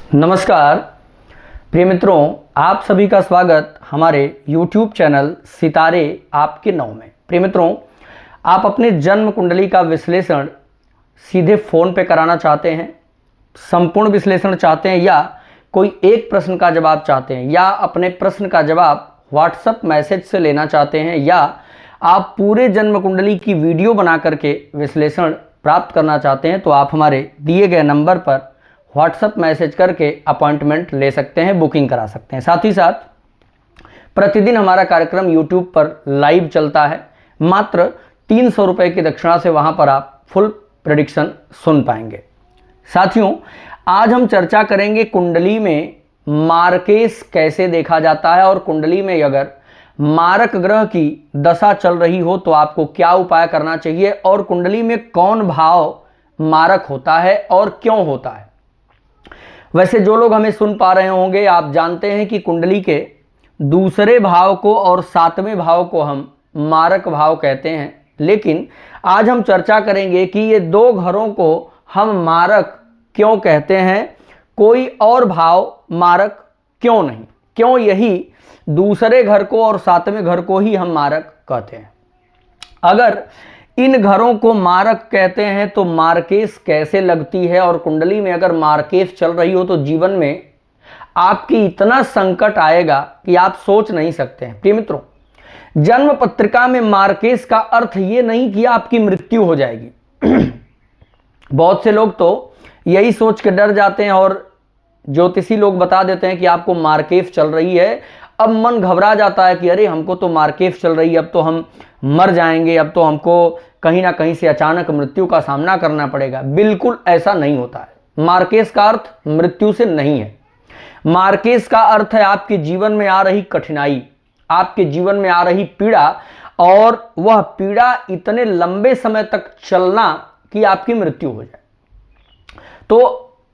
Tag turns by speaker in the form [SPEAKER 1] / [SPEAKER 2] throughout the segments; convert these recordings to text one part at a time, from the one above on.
[SPEAKER 1] नमस्कार प्रिय मित्रों, आप सभी का स्वागत हमारे YouTube चैनल सितारे आपके नाव में। प्रिय मित्रों, आप अपने जन्म कुंडली का विश्लेषण सीधे फ़ोन पे कराना चाहते हैं, संपूर्ण विश्लेषण चाहते हैं, या कोई एक प्रश्न का जवाब चाहते हैं, या अपने प्रश्न का जवाब व्हाट्सएप मैसेज से लेना चाहते हैं, या आप पूरे जन्म कुंडली की वीडियो बना करके विश्लेषण प्राप्त करना चाहते हैं, तो आप हमारे दिए गए नंबर पर व्हाट्सएप मैसेज करके अपॉइंटमेंट ले सकते हैं, बुकिंग करा सकते हैं। साथ ही साथ प्रतिदिन हमारा कार्यक्रम यूट्यूब पर लाइव चलता है। मात्र 300 रुपये की दक्षिणा से वहां पर आप फुल प्रेडिक्शन सुन पाएंगे। साथियों, आज हम चर्चा करेंगे कुंडली में मार्केस कैसे देखा जाता है, और कुंडली में अगर मारक ग्रह की दशा चल रही हो तो आपको क्या उपाय करना चाहिए, और कुंडली में कौन भाव मारक होता है और क्यों होता है। वैसे जो लोग हमें सुन पा रहे होंगे, आप जानते हैं कि कुंडली के दूसरे भाव को और सातवें भाव को हम मारक भाव कहते हैं, लेकिन आज हम चर्चा करेंगे कि ये दो घरों को हम मारक क्यों कहते हैं, कोई और भाव मारक क्यों नहीं, क्यों यही दूसरे घर को और सातवें घर को ही हम मारक कहते हैं। अगर इन घरों को मारक कहते हैं तो मार्केस कैसे लगती है, और कुंडली में अगर मार्केस चल रही हो तो जीवन में आपकी इतना संकट आएगा कि आप सोच नहीं सकते हैं। प्रिय मित्रों, जन्म पत्रिका में मार्केस का अर्थ ये नहीं कि आपकी मृत्यु हो जाएगी। बहुत से लोग तो यही सोच के डर जाते हैं और ज्योतिषी लोग बता देते हैं कि आपको मार्केस चल रही है। अब मन घबरा जाता है कि अरे हमको तो मार्केस चल रही है, अब तो हम मर जाएंगे, अब तो हमको कहीं ना कहीं से अचानक मृत्यु का सामना करना पड़ेगा। बिल्कुल ऐसा नहीं होता है। मार्केस का अर्थ मृत्यु से नहीं है। मार्केस का अर्थ है आपके जीवन में आ रही कठिनाई, आपके जीवन में आ रही पीड़ा, और वह पीड़ा इतने लंबे समय तक चलना कि आपकी मृत्यु हो जाए। तो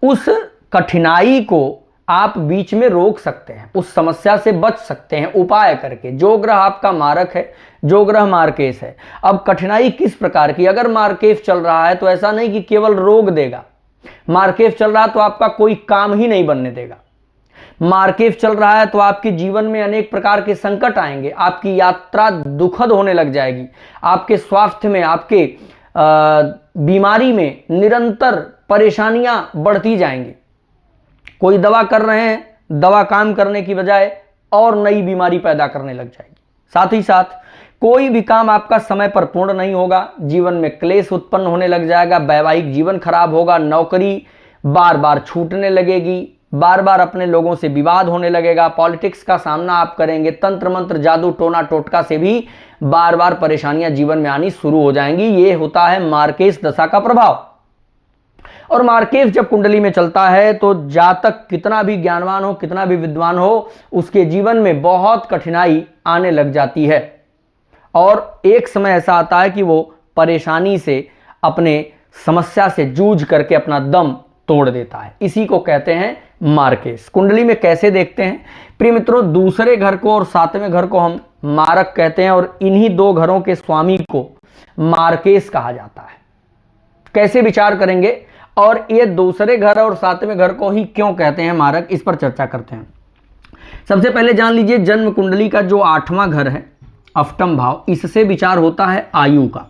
[SPEAKER 1] उस कठिनाई को आप बीच में रोक सकते हैं, उस समस्या से बच सकते हैं उपाय करके। जो ग्रह आपका मारक है, जो ग्रह मार्केस है। अब कठिनाई किस प्रकार की, अगर मार्केस चल रहा है तो ऐसा नहीं कि केवल रोग देगा। मार्केस चल रहा है तो आपका कोई काम ही नहीं बनने देगा। मार्केस चल रहा है तो आपके जीवन में अनेक प्रकार के संकट आएंगे, आपकी यात्रा दुखद होने लग जाएगी, आपके स्वास्थ्य में, आपके बीमारी में निरंतर परेशानियां बढ़ती जाएंगी। कोई दवा कर रहे हैं, दवा काम करने की बजाय और नई बीमारी पैदा करने लग जाएगी। साथ ही साथ कोई भी काम आपका समय पर पूर्ण नहीं होगा, जीवन में क्लेश उत्पन्न होने लग जाएगा, वैवाहिक जीवन खराब होगा, नौकरी बार बार छूटने लगेगी, बार बार अपने लोगों से विवाद होने लगेगा, पॉलिटिक्स का सामना आप करेंगे, तंत्र मंत्र जादू टोना टोटका से भी बार बार परेशानियां जीवन में आनी शुरू हो जाएंगी। ये होता है मार्केस दशा का प्रभाव। और मार्केस जब कुंडली में चलता है तो जातक कितना भी ज्ञानवान हो, कितना भी विद्वान हो, उसके जीवन में बहुत कठिनाई आने लग जाती है, और एक समय ऐसा आता है कि वो परेशानी से, अपने समस्या से जूझ करके अपना दम तोड़ देता है। इसी को कहते हैं मार्केस। कुंडली में कैसे देखते हैं प्रिय मित्रों, दूसरे घर को और सातवें घर को हम मारक कहते हैं, और इन्हीं दो घरों के स्वामी को मार्केस कहा जाता है। कैसे विचार करेंगे, और ये दूसरे घर और सातवें घर को ही क्यों कहते हैं मारक, इस पर चर्चा करते हैं। सबसे पहले जान लीजिए, जन्म कुंडली का जो 8वां घर है, अष्टम भाव, इससे विचार होता है आयु का,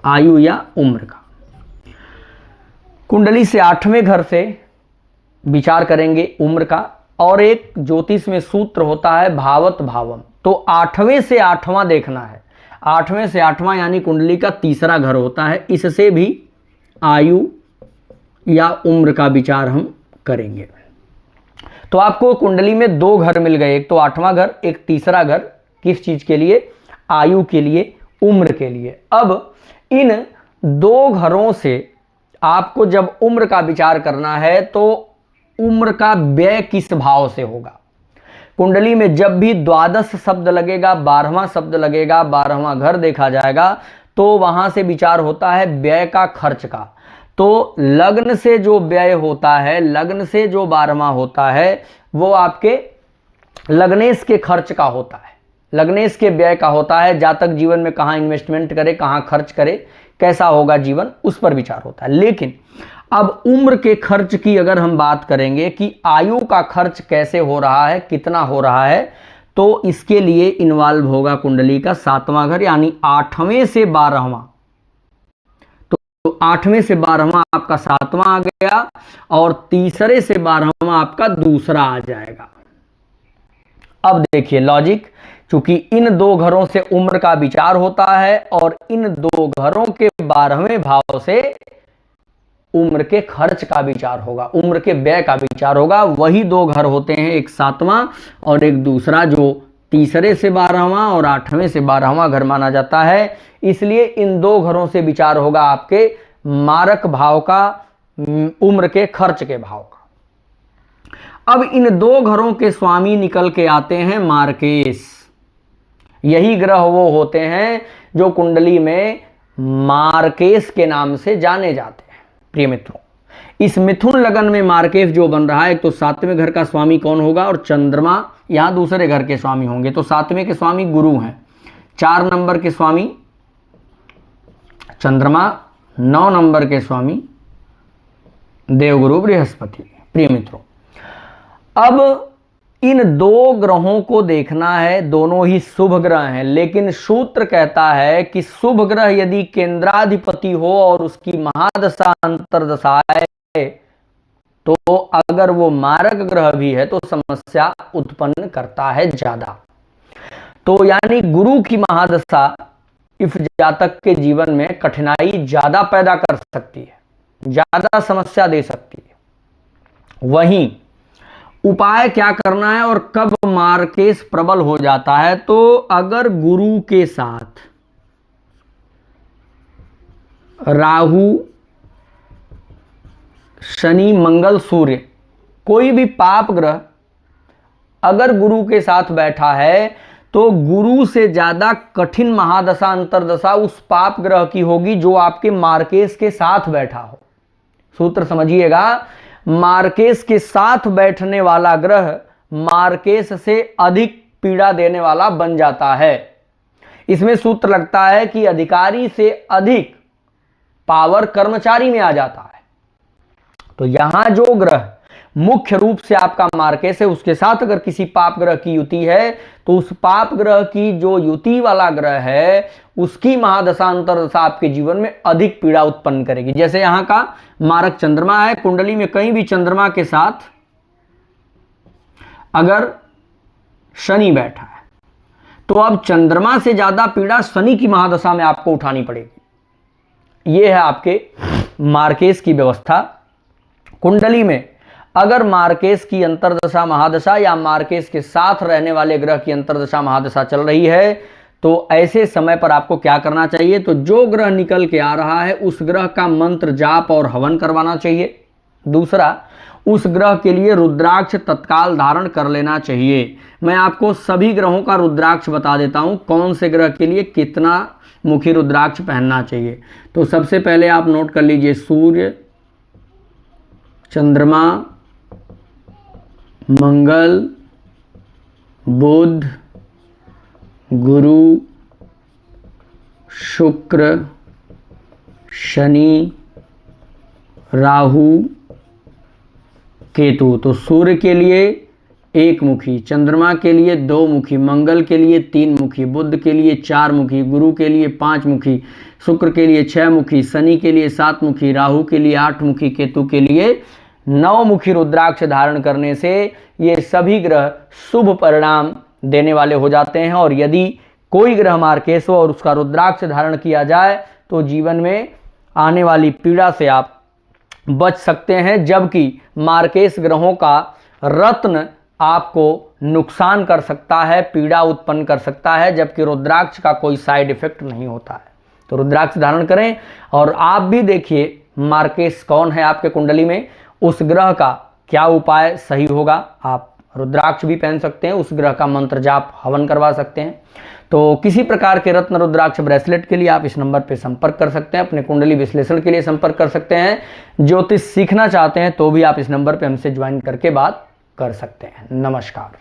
[SPEAKER 1] आयु या उम्र का। कुंडली से 8वें घर से विचार करेंगे उम्र का, और एक ज्योतिष में सूत्र होता है भावत भावम, तो 8वें से 8वां देखना है। 8वें से 8वां यानी कुंडली का तीसरा घर होता है, इससे भी आयु या उम्र का विचार हम करेंगे। तो आपको कुंडली में दो घर मिल गए, एक तो 8वां घर, एक तीसरा घर। किस चीज के लिए, आयु के लिए, उम्र के लिए। अब इन दो घरों से आपको जब उम्र का विचार करना है तो उम्र का व्यय किस भाव से होगा। कुंडली में जब भी द्वादश शब्द लगेगा, 12वां शब्द लगेगा, 12वां घर देखा जाएगा, तो वहां से विचार होता है व्यय का, खर्च का। तो लग्न से जो व्यय होता है, लग्न से जो 12वां होता है, वो आपके लग्नेश के खर्च का होता है, लग्नेश के व्यय का होता है। जातक जीवन में कहाँ इन्वेस्टमेंट करे, कहाँ खर्च करे, कैसा होगा जीवन, उस पर विचार होता है। लेकिन अब उम्र के खर्च की अगर हम बात करेंगे कि आयु का खर्च कैसे हो रहा है, कितना हो रहा है, तो इसके लिए इन्वॉल्व होगा कुंडली का 7वां घर, यानी 8वें से 12वां। तो 8वें से 12वां आपका 7वां आ गया और तीसरे से 12वां आपका दूसरा आ जाएगा। अब देखिए लॉजिक, चूंकि इन दो घरों से उम्र का विचार होता है और इन दो घरों के 12वें भाव से उम्र के खर्च का विचार होगा, उम्र के व्यय का विचार होगा। वही दो घर होते हैं, एक 7वां और एक दूसरा जो तीसरे से 12वां और 8वें से 12वां घर माना जाता है। इसलिए इन दो घरों से विचार होगा आपके मारक भाव का, उम्र के खर्च के भाव का। अब इन दो घरों के स्वामी निकल के आते हैं मार्केश। यही ग्रह वो होते हैं जो कुंडली में मार्केश के नाम से जाने जाते हैं। प्रिय मित्रों, इस मिथुन लगन में मार्केश जो बन रहा है, एक तो 7वें घर का स्वामी कौन होगा और चंद्रमा यहां दूसरे घर के स्वामी होंगे। तो 7वें के स्वामी गुरु हैं, 4 नंबर के स्वामी चंद्रमा, 9 नंबर के स्वामी देवगुरु बृहस्पति। प्रिय मित्रों, अब इन दो ग्रहों को देखना है, दोनों ही शुभ ग्रह हैं, लेकिन सूत्र कहता है कि शुभ ग्रह यदि केंद्राधिपति हो और उसकी महादशा अंतरदशा है, तो अगर वो मारक ग्रह भी है तो समस्या उत्पन्न करता है ज्यादा। तो यानी गुरु की महादशा इस जातक के जीवन में कठिनाई ज्यादा पैदा कर सकती है, ज्यादा समस्या दे सकती है। वहीं उपाय क्या करना है और कब मार्केश प्रबल हो जाता है, तो अगर गुरु के साथ राहु, शनि, मंगल, सूर्य, कोई भी पाप ग्रह अगर गुरु के साथ बैठा है, तो गुरु से ज्यादा कठिन महादशा अंतरदशा उस पाप ग्रह की होगी जो आपके मार्केश के साथ बैठा हो। सूत्र समझिएगा, मार्केश के साथ बैठने वाला ग्रह मार्केश से अधिक पीड़ा देने वाला बन जाता है। इसमें सूत्र लगता है कि अधिकारी से अधिक पावर कर्मचारी में आ जाता है। तो यहां जो ग्रह मुख्य रूप से आपका मार्केश है, उसके साथ अगर किसी पाप ग्रह की युति है, तो उस पाप ग्रह की जो युति वाला ग्रह है उसकी महादशा अंतरदशा आपके जीवन में अधिक पीड़ा उत्पन्न करेगी। जैसे यहां का मारक चंद्रमा है, कुंडली में कहीं भी चंद्रमा के साथ अगर शनि बैठा है, तो अब चंद्रमा से ज्यादा पीड़ा शनि की महादशा में आपको उठानी पड़ेगी। यह है आपके मार्केश की व्यवस्था। कुंडली में अगर मार्केश की अंतरदशा महादशा या मार्केश के साथ रहने वाले ग्रह की अंतरदशा महादशा चल रही है, तो ऐसे समय पर आपको क्या करना चाहिए, तो जो ग्रह निकल के आ रहा है उस ग्रह का मंत्र जाप और हवन करवाना चाहिए। दूसरा, उस ग्रह के लिए रुद्राक्ष तत्काल धारण कर लेना चाहिए। मैं आपको सभी ग्रहों का रुद्राक्ष बता देता हूं, कौन से ग्रह के लिए कितना मुखी रुद्राक्ष पहनना चाहिए। तो सबसे पहले आप नोट कर लीजिए, सूर्य, चंद्रमा, मंगल, बुध, गुरु, शुक्र, शनि, राहु, केतु। तो सूर्य के लिए 1 मुखी, चंद्रमा के लिए 2 मुखी, मंगल के लिए 3 मुखी, बुध के लिए 4 मुखी, गुरु के लिए 5 मुखी, शुक्र के लिए 6 मुखी, शनि के लिए 7 मुखी, राहु के लिए 8 मुखी, केतु के लिए 9 मुखी रुद्राक्ष धारण करने से ये सभी ग्रह शुभ परिणाम देने वाले हो जाते हैं। और यदि कोई ग्रह मार्केश हो और उसका रुद्राक्ष धारण किया जाए, तो जीवन में आने वाली पीड़ा से आप बच सकते हैं। जबकि मार्केश ग्रहों का रत्न आपको नुकसान कर सकता है, पीड़ा उत्पन्न कर सकता है, जबकि रुद्राक्ष का कोई साइड इफेक्ट नहीं होता है। तो रुद्राक्ष धारण करें। और आप भी देखिए मार्केश कौन है आपके कुंडली में, उस ग्रह का क्या उपाय सही होगा। आप रुद्राक्ष भी पहन सकते हैं, उस ग्रह का मंत्र जाप हवन करवा सकते हैं। तो किसी प्रकार के रत्न रुद्राक्ष ब्रेसलेट के लिए आप इस नंबर पर संपर्क कर सकते हैं। अपने कुंडली विश्लेषण के लिए संपर्क कर सकते हैं। ज्योतिष सीखना चाहते हैं तो भी आप इस नंबर पर हमसे ज्वाइन करके बात कर सकते हैं। नमस्कार।